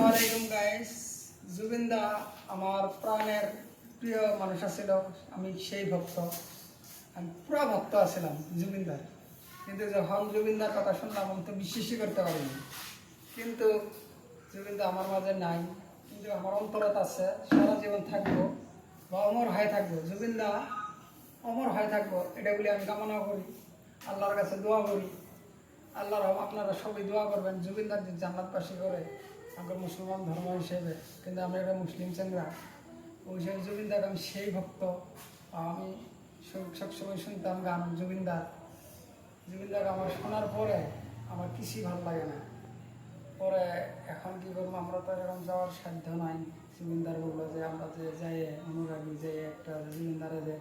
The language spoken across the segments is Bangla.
আসসালামু আলাইকুম গাইস। জুবিনদা আমার প্রাণের প্রিয় মানুষ ছিল। আমি সেই ভক্ত, আমি পুরা ভক্ত ছিলাম জুবিনদার। কিন্তু যখন জুবিনদার কথা শুনলাম আমি তো বিশ্বাসই করতে পারিনি। কিন্তু জুবিনদা আমার মাঝে নাই, কিন্তু আমার অন্তরত আছে, সারা জীবন থাকবো বা অমর হয়ে থাকবো। জুবিনদা অমর হয়ে থাকবো, এটা বলে আমি কামনা করি, আল্লাহর কাছে দোয়া করি। আল্লাহর আপনারা সবাই দোয়া করবেন জুবিনদার যে জান্নাতবাসী করে আমার মুসলমান ধর্ম হিসেবে। কিন্তু আমরা একটা মুসলিম চেংরা, ওই হিসেবে জুবিনদার আমি সেই ভক্ত। আমি সবসময় শুনতাম গান জুবিনদার। জুবিনদার আমার শোনার পরে আমার কিছুই ভালো লাগে না। পরে এখন কী করবো, আমরা তো এরকম যাওয়ার সাধ্য নাই। জুবিনদার বললো যে আমরা যে যাই অনুরাগী যে একটা জুবিনদারে যে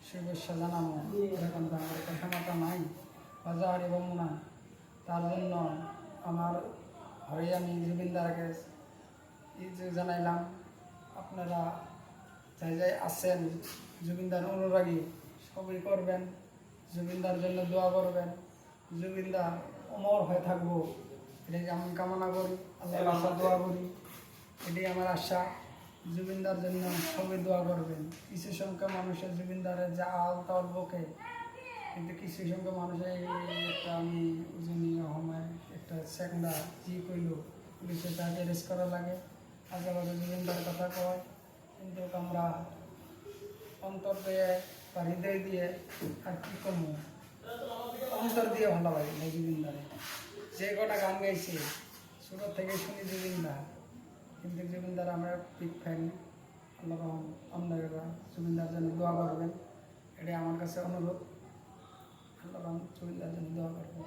শুভেচ্ছা জানাবো, এরকম তো আমার একটা ক্ষমতা নাই বা যাওয়ার এবং না। তার জন্য আমার ঘরে আমি জুবিনদারকে জানাইলাম, আপনারা যাই যাই আছেন জুবিনদার অনুরাগী সবই করবেন, জুবিনদার জন্য দোয়া করবেন, জুবিনদার অমর হয়ে থাকবো, এটাই আমি কামনা করি, আল্লাহর কাছে দোয়া করি, এটাই আমার আশা। জুবিনদার জন্য সবই দোয়া করবেন। কিছু সংখ্যা মানুষের জুবিনদারে যা আল তাল বকে, কিন্তু কিছু সংখ্যক মানুষের একটা আমি উজনীয় সময় একটা সেকেন্ডা জি কইল পুলিশে তাকে অ্যারেস্ট করা লাগে, আগে আগে জুবিনদার কথা কয়। কিন্তু আমরা অন্তর দিয়ে বা হৃদয় দিয়ে আর কী করবো, অন্তর দিয়ে ভালো লাগে না জুবিনদারে। যে কটা গান গাইছে ছোটো থেকে শুনি জুবিনদার, কিন্তু জুবিনদার আমরা বিগ ফ্যান। আল্লাহ আপনারা জুবিনদার জন্য দোয়া করবেন, এটাই আমার কাছে অনুরোধ। আল্লাহ জুবিনদার জন্য দোয়া করবেন।